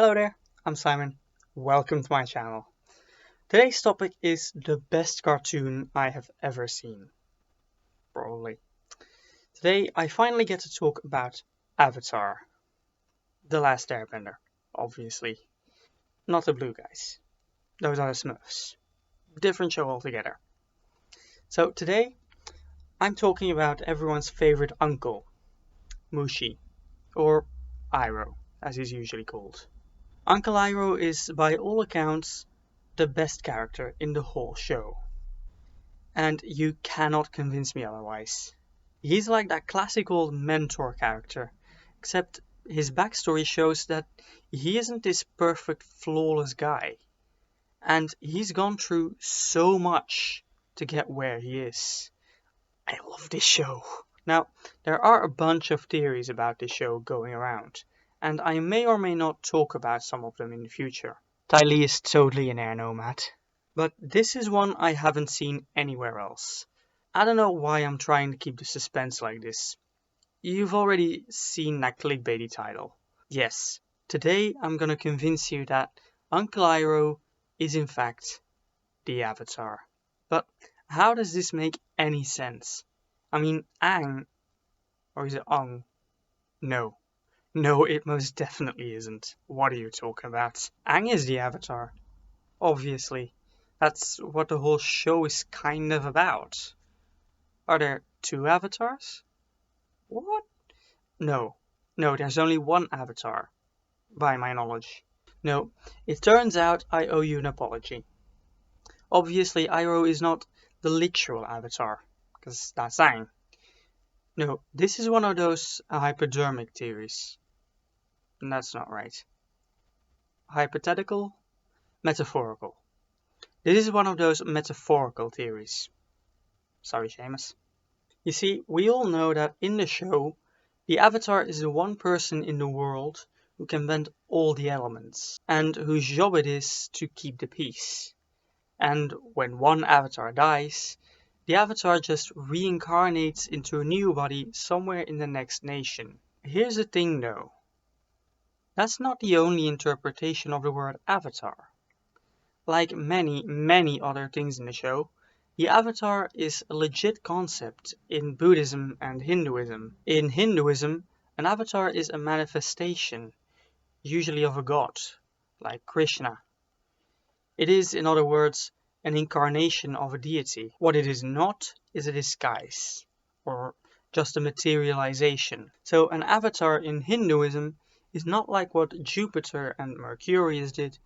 Hello there, I'm Simon. Welcome to my channel. Today's topic is the best cartoon I have ever seen. Probably. Today I finally get to talk about Avatar. The Last Airbender, obviously. Not the blue guys. Those are the Smurfs. Different show altogether. So today I'm talking about everyone's favorite uncle, Mushi, or Iroh, as he's usually called. Uncle Iroh is, by all accounts, the best character in the whole show. And you cannot convince me otherwise. He's like that classic old mentor character, except his backstory shows that he isn't this perfect, flawless guy. And he's gone through so much to get where he is. I love this show. Now, there are a bunch of theories about this show going around, and I may or may not talk about some of them in the future. Ty Lee is totally an air nomad. But this is one I haven't seen anywhere else. I don't know why I'm trying to keep the suspense like this. You've already seen that clickbaity title. Yes, today I'm gonna convince you that Uncle Iroh is in fact the Avatar. But how does this make any sense? I mean, Aang, or is it Ong? No. No, it most definitely isn't. What are you talking about? Aang is the Avatar. Obviously. That's what the whole show is kind of about. Are there two avatars? What? No. No, there's only one avatar, by my knowledge. No, it turns out I owe you an apology. Obviously, Iroh is not the literal avatar, because that's Aang. No, this is one of those hypodermic theories. And that's not right. Hypothetical? Metaphorical. This is one of those metaphorical theories. Sorry, Seamus. You see, we all know that in the show, the Avatar is the one person in the world who can bend all the elements, and whose job it is to keep the peace. And when one Avatar dies, the Avatar just reincarnates into a new body somewhere in the next nation. Here's the thing though. That's not the only interpretation of the word Avatar. Like many, many other things in the show, the Avatar is a legit concept in Buddhism and Hinduism. In Hinduism, an avatar is a manifestation, usually of a god, like Krishna. It is, in other words, an incarnation of a deity. What it is not is a disguise, or just a materialization. So an avatar in Hinduism is not like what Jupiter and Mercurius did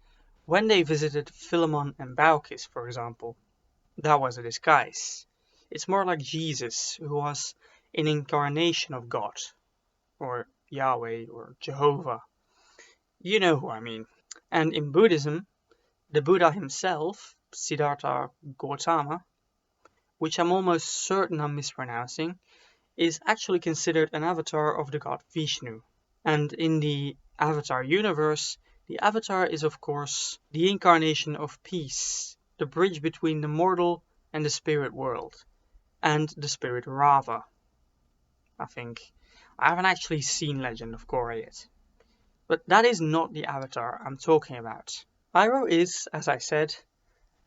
when they visited Philemon and Baucis, for example. That was a disguise. It's more like Jesus, who was an incarnation of God, or Yahweh, or Jehovah. You know who I mean. And in Buddhism, the Buddha himself, Siddhartha Gautama, which I'm almost certain I'm mispronouncing, is actually considered an avatar of the god Vishnu. And in the Avatar universe, the Avatar is of course the incarnation of peace, the bridge between the mortal and the spirit world, and the spirit Rava. I think. I haven't actually seen Legend of Korra yet. But that is not the Avatar I'm talking about. Iroh is, as I said,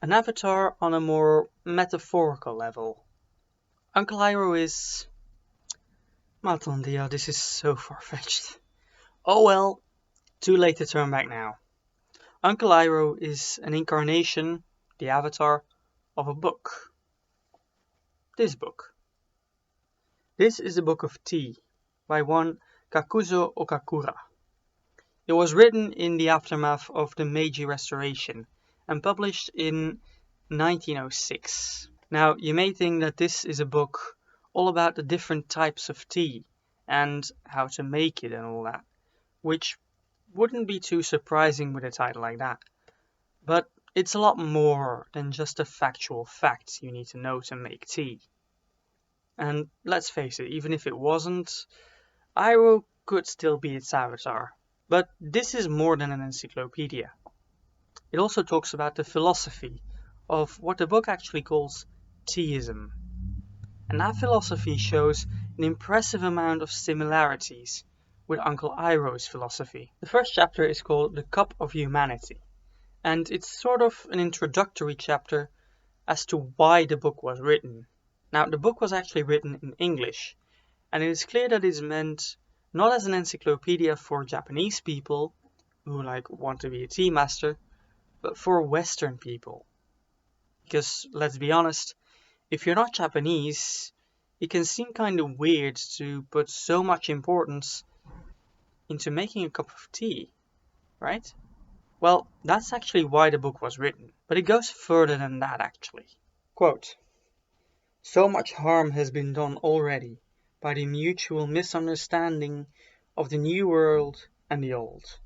an avatar on a more metaphorical level. Uncle Iroh is... Matondia, this is so far-fetched. Oh well, too late to turn back now. Uncle Iroh is an incarnation, the avatar, of a book. This book. This is the Book of Tea, by one Kakuzo Okakura. It was written in the aftermath of the Meiji Restoration and published in 1906. Now, you may think that this is a book all about the different types of tea and how to make it and all that, which wouldn't be too surprising with a title like that. But it's a lot more than just the factual facts you need to know to make tea. And let's face it, even if it wasn't, Iroh could still be its avatar. But this is more than an encyclopedia. It also talks about the philosophy of what the book actually calls teaism. And that philosophy shows an impressive amount of similarities with Uncle Iroh's philosophy. The first chapter is called The Cup of Humanity, and it's sort of an introductory chapter as to why the book was written. Now, the book was actually written in English, and it is clear that it is meant not as an encyclopedia for Japanese people who want to be a tea master, but for Western people. Because let's be honest, if you're not Japanese, it can seem kind of weird to put so much importance into making a cup of tea, right? Well, that's actually why the book was written, but it goes further than that actually. Quote, "So much harm has been done already by the mutual misunderstanding of the new world and the old,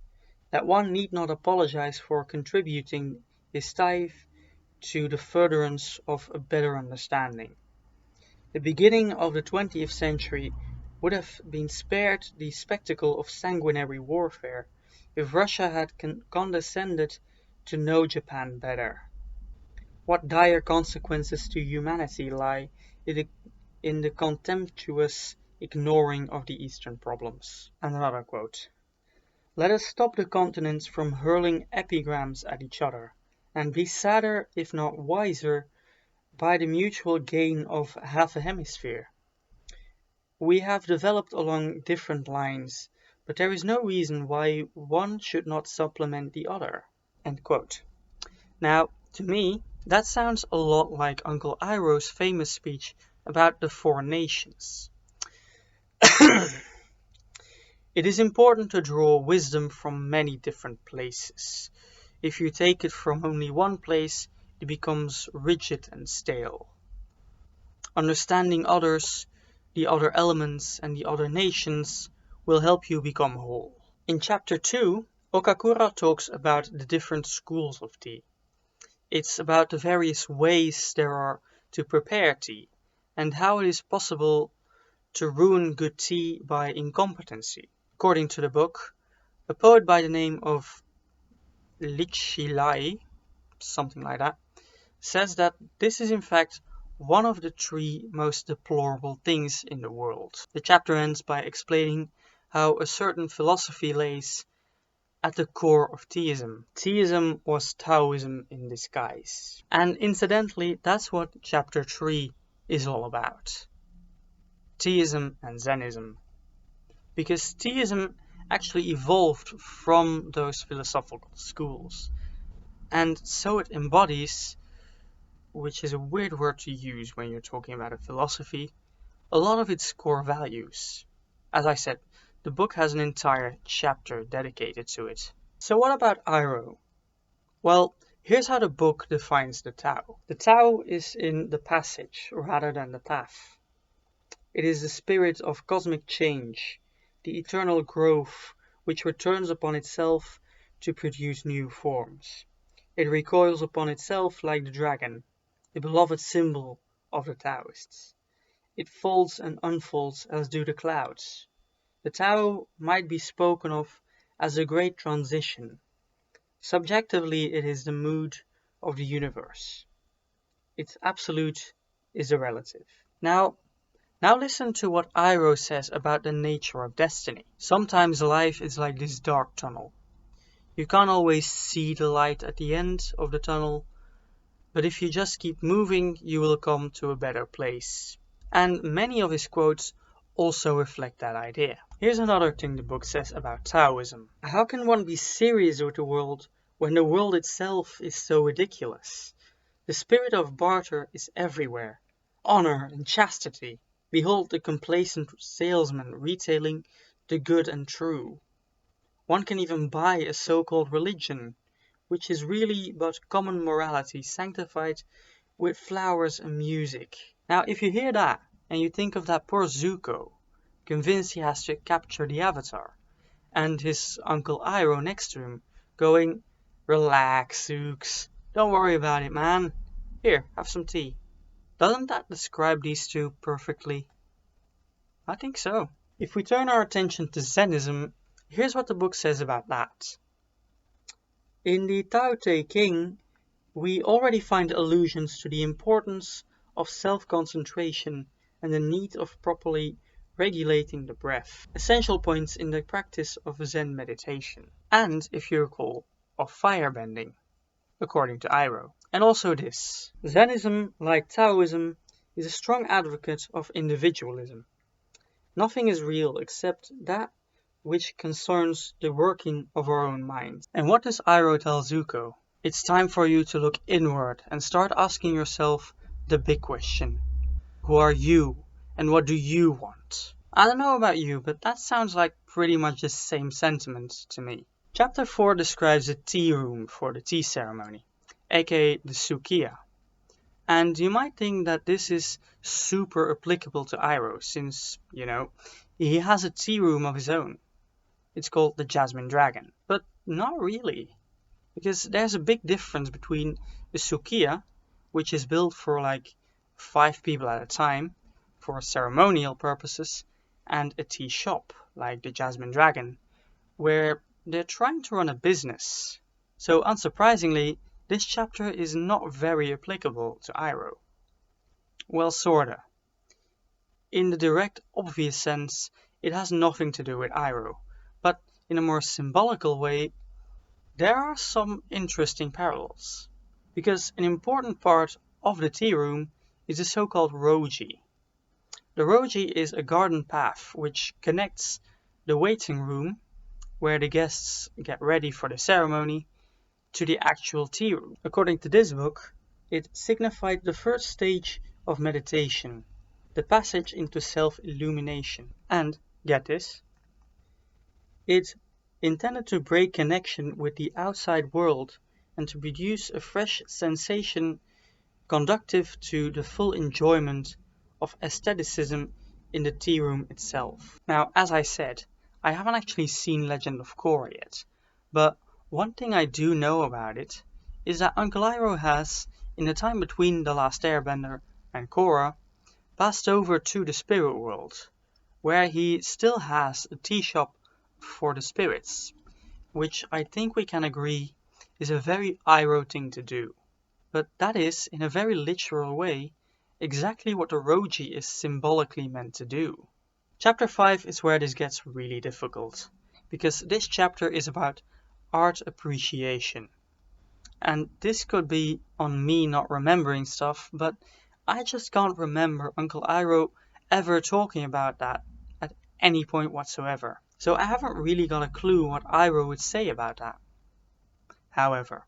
that one need not apologize for contributing his tithe to the furtherance of a better understanding. The beginning of the 20th century would have been spared the spectacle of sanguinary warfare if Russia had condescended to know Japan better. What dire consequences to humanity lie in the contemptuous ignoring of the Eastern problems." And another quote, "Let us stop the continents from hurling epigrams at each other, and be sadder, if not wiser, by the mutual gain of half a hemisphere. We have developed along different lines, but there is no reason why one should not supplement the other." End quote. Now, to me, that sounds a lot like Uncle Iroh's famous speech about the four nations. It is important to draw wisdom from many different places. If you take it from only one place, it becomes rigid and stale. Understanding others, the other elements, and the other nations will help you become whole. In chapter 2, Okakura talks about the different schools of tea. It's about the various ways there are to prepare tea, and how it is possible to ruin good tea by incompetency. According to the book, a poet by the name of Lichilai, something like that, says that this is in fact one of the three most deplorable things in the world. The chapter ends by explaining how a certain philosophy lays at the core of Teaism. Teaism was Taoism in disguise. And incidentally, that's what chapter 3 is all about. Teaism and Zenism. Because Teaism actually evolved from those philosophical schools. And so it embodies, which is a weird word to use when you're talking about a philosophy, a lot of its core values. As I said, the book has an entire chapter dedicated to it. So what about Iroh? Well, here's how the book defines the Tao. The Tao is in the passage rather than the path. It is the spirit of cosmic change, the eternal growth which returns upon itself to produce new forms. It recoils upon itself like the dragon, the beloved symbol of the Taoists. It folds and unfolds as do the clouds. The Tao might be spoken of as a great transition. Subjectively, it is the mood of the universe. Its absolute is a relative. Now listen to what Iroh says about the nature of destiny. Sometimes life is like this dark tunnel. You can't always see the light at the end of the tunnel, but if you just keep moving, you will come to a better place. And many of his quotes also reflect that idea. Here's another thing the book says about Taoism. How can one be serious with the world when the world itself is so ridiculous? The spirit of barter is everywhere. Honor and chastity. Behold the complacent salesman retailing the good and true. One can even buy a so-called religion, which is really but common morality sanctified with flowers and music. Now, if you hear that, and you think of that poor Zuko, convinced he has to capture the Avatar, and his Uncle Iroh next to him, going, "Relax, Zooks, don't worry about it, man. Here, have some tea." Doesn't that describe these two perfectly? I think so. If we turn our attention to Zenism, here's what the book says about that. In the Tao Te King, we already find allusions to the importance of self-concentration and the need of properly regulating the breath, essential points in the practice of Zen meditation, and, if you recall, of firebending, according to Iroh. And also this: Zenism, like Taoism, is a strong advocate of individualism. Nothing is real except that which concerns the working of our own minds. And what does Iroh tell Zuko? It's time for you to look inward and start asking yourself the big question. Who are you, and what do you want? I don't know about you, but that sounds like pretty much the same sentiment to me. Chapter 4 describes the tea room for the tea ceremony, aka the Sukiya. And you might think that this is super applicable to Iroh, since, he has a tea room of his own. It's called the Jasmine Dragon. But not really, because there's a big difference between the Sukiya, which is built for like 5 people at a time for ceremonial purposes, and a tea shop like the Jasmine Dragon, where they're trying to run a business. So unsurprisingly, this chapter is not very applicable to Iroh. Well, sorta. In the direct, obvious sense, it has nothing to do with Iroh, but in a more symbolical way, there are some interesting parallels. Because an important part of the tea room is the so-called roji. The roji is a garden path which connects the waiting room, where the guests get ready for the ceremony, to the actual tea room. According to this book, it signified the first stage of meditation, the passage into self-illumination. And, get this, it intended to break connection with the outside world and to produce a fresh sensation conducive to the full enjoyment of aestheticism in the tea room itself. Now, as I said, I haven't actually seen Legend of Korra yet, but one thing I do know about it is that Uncle Iroh has, in the time between The Last Airbender and Korra, passed over to the spirit world, where he still has a tea shop for the spirits, which I think we can agree is a very Iroh thing to do. But that is, in a very literal way, exactly what the roji is symbolically meant to do. Chapter 5 is where this gets really difficult, because this chapter is about art appreciation. And this could be on me not remembering stuff, but I just can't remember Uncle Iroh ever talking about that at any point whatsoever. So I haven't really got a clue what Iroh would say about that. However,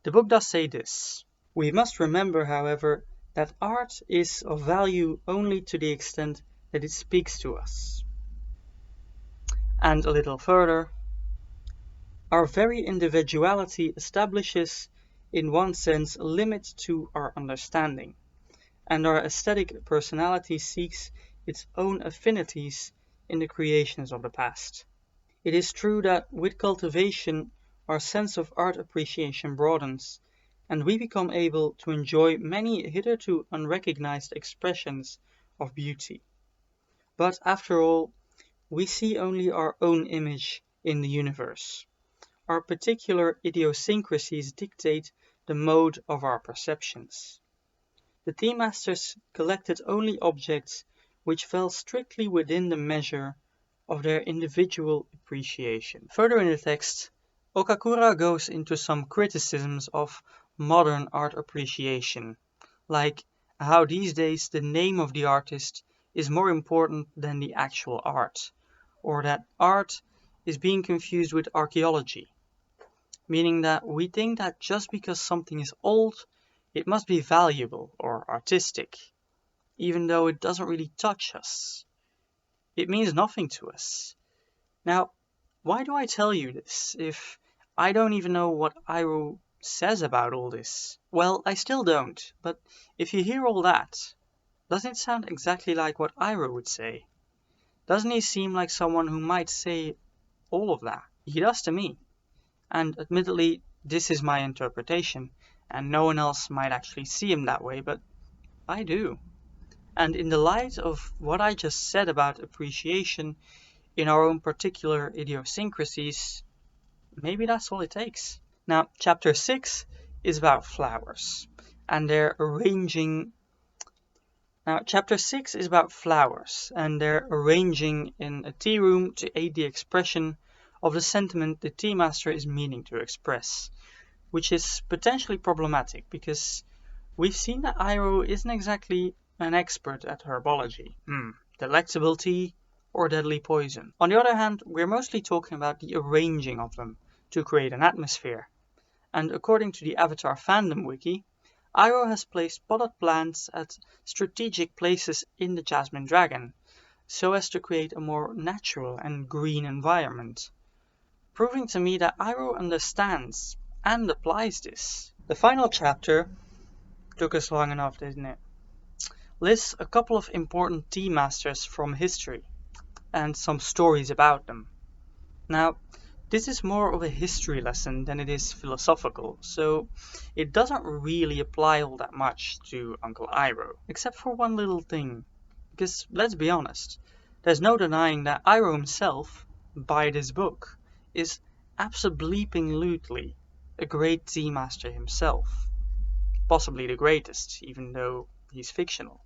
the book does say this. We must remember, however, that art is of value only to the extent that it speaks to us. And a little further, our very individuality establishes, in one sense, a limit to our understanding, and our aesthetic personality seeks its own affinities in the creations of the past. It is true that with cultivation, our sense of art appreciation broadens, and we become able to enjoy many hitherto unrecognized expressions of beauty. But after all, we see only our own image in the universe. Our particular idiosyncrasies dictate the mode of our perceptions. The tea masters collected only objects which fell strictly within the measure of their individual appreciation. Further in the text, Okakura goes into some criticisms of modern art appreciation, like how these days the name of the artist is more important than the actual art, or that art is being confused with archaeology, meaning that we think that just because something is old, it must be valuable or artistic, even though it doesn't really touch us. It means nothing to us. Now, why do I tell you this if I don't even know what Iroh says about all this? Well, I still don't, but if you hear all that, doesn't it sound exactly like what Iroh would say? Doesn't he seem like someone who might say all of that? He does to me. And admittedly, this is my interpretation, and no one else might actually see him that way, but I do. And in the light of what I just said about appreciation in our own particular idiosyncrasies, maybe that's all it takes. Now, chapter 6 is about flowers, and their arranging Now, chapter 6 is about flowers and their arranging in a tea room to aid the expression of the sentiment the tea master is meaning to express, which is potentially problematic because we've seen that Iroh isn't exactly an expert at herbology. Delectable tea or deadly poison. On the other hand, we're mostly talking about the arranging of them to create an atmosphere. And according to the Avatar fandom wiki, Iroh has placed potted plants at strategic places in the Jasmine Dragon, so as to create a more natural and green environment, proving to me that Iroh understands and applies this. The final chapter took us long enough, didn't it? Lists a couple of important tea masters from history and some stories about them. Now, this is more of a history lesson than it is philosophical, so it doesn't really apply all that much to Uncle Iroh, except for one little thing. Because, let's be honest, there's no denying that Iroh himself, by this book, is abso-bleeping-lutely a great tea master himself. Possibly the greatest, even though he's fictional.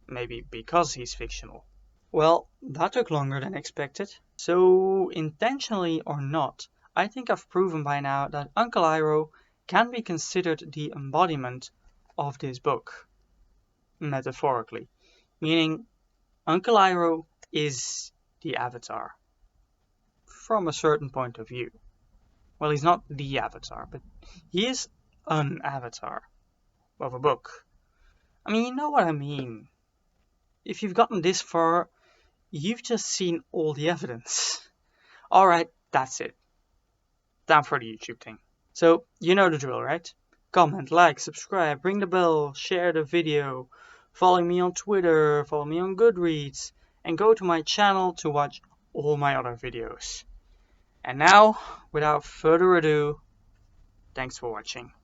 Maybe because he's fictional. Well, that took longer than expected. So, intentionally or not, I think I've proven by now that Uncle Iroh can be considered the embodiment of this book, metaphorically. Meaning, Uncle Iroh is the Avatar, from a certain point of view. Well, he's not the Avatar, but he is an Avatar of a book. I mean, you know what I mean. If you've gotten this far, you've just seen all the evidence. Alright, that's it. Time for the YouTube thing. So, you know the drill, right? Comment, like, subscribe, ring the bell, share the video, follow me on Twitter, follow me on Goodreads, and go to my channel to watch all my other videos. And now, without further ado, thanks for watching.